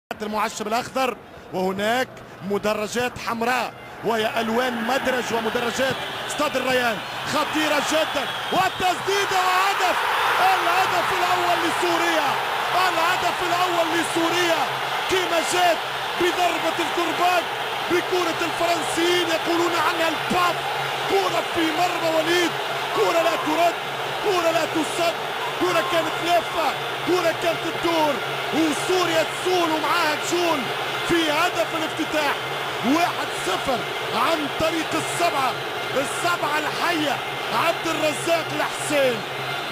المعشب الأخضر، وهناك مدرجات حمراء وهي ألوان مدرج ومدرجات استاد الريان خطيرة جدا، والتسديدة وهدف. الهدف الأول لسوريا، الهدف الأول لسوريا كما جات بضربة الكرباج بكرة الفرنسيين يقولون عنها الباف. كرة في مرمى وليد، كرة لا ترد، كرة لا تصد، كرة كانت لافة، كرة كانت تدور وسوريا تسول ومعاها جول في هدف الافتتاح 1-0 عن طريق السبعة الحية عبد الرزاق الحسين.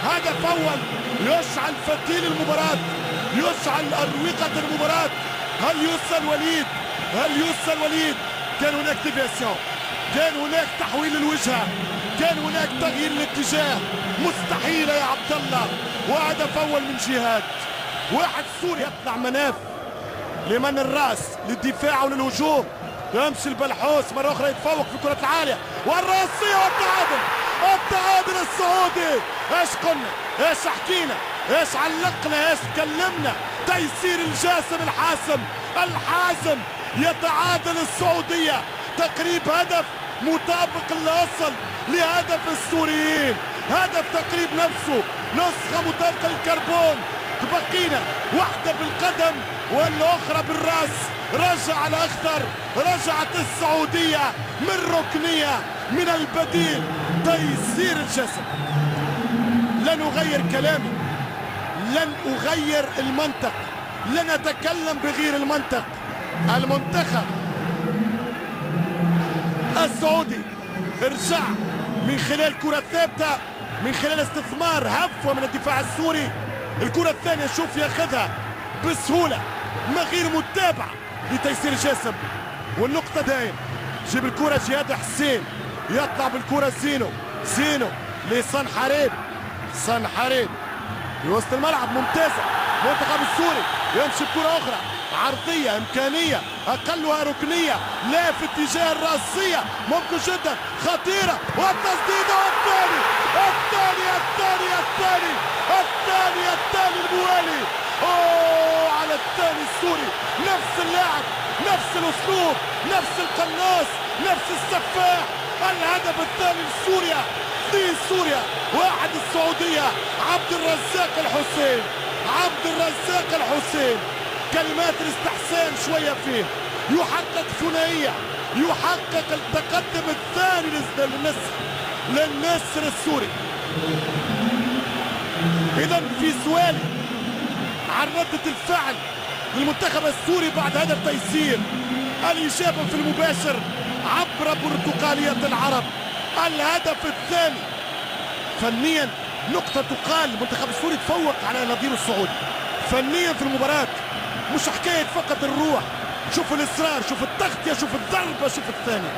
هدف أول يشعل فتيل المباراة، يشعل أروقة المباراة. هل يوصل وليد؟ هل يوصل وليد؟ كان هناك ديفياسيون، كان هناك تحويل الوجهة، كان هناك تغيير الاتجاه، مستحيلة يا عبد الله. وهدف أول من جهاد واحد سوريا. يطلع مناف لمن الراس للدفاع وللهجوم، يمشي البلحوس مرة أخرى يتفوق في الكرة العالية والرأسية والتعادل. التعادل السعودي. ايش قلنا؟ ايش حكينا؟ ايش علقنا؟ ايش تكلمنا؟ تيسير الجاسم الحاسم يتعادل السعودية. تقريب هدف مطابق الأصل لهدف السوريين، هدف تقريب نفسه، نسخة مطابقة للكربون. بقينا واحدة بالقدم والأخرى بالرأس. رجع الأخضر، رجعت السعودية من ركنية من البديل. تيسير الجسم. لن أغير كلامي، لن أغير المنطق، لن أتكلم بغير المنطق. المنتخب السعودي ارجع من خلال كرة ثابتة، من خلال استثمار هفوة من الدفاع السوري. الكرة الثانية شوف ياخذها بسهولة ما غير متابعة لتيسير الجسم. والنقطة دايم جيب الكرة جهاد حسين، يطلع بالكرة زينو لصن حريب في وسط الملعب. ممتازة المنتخب السوري، يمشي بكرة أخرى عرضية إمكانية أقلها ركنية، لا في اتجاه الرأسية، ممكن جدا خطيرة، والتسديدة الثاني الموالي. أوه على الثاني السوري، نفس اللاعب، نفس الأسلوب، نفس القناص، نفس السفاح. الهدف الثاني لسوريا، في سوريا 1 السعودية. عبد الرزاق الحسين كلمات الاستحسان شوية فيه، يحقق ثنائية، يحقق التقدم الثاني للنسر السوري. إذا في سؤالي عن ردة الفعل للمنتخب السوري بعد هدف تيسير، الإجابة في المباشر عبر برتقالية العرب. الهدف الثاني فنيا نقطة تقال، المنتخب السوري تفوق على نظيره السعودي فنيا في المباراة. مش حكاية فقط الروح، شوف الإصرار، شوف التغطية، شوف الضربة، شوف الثانية.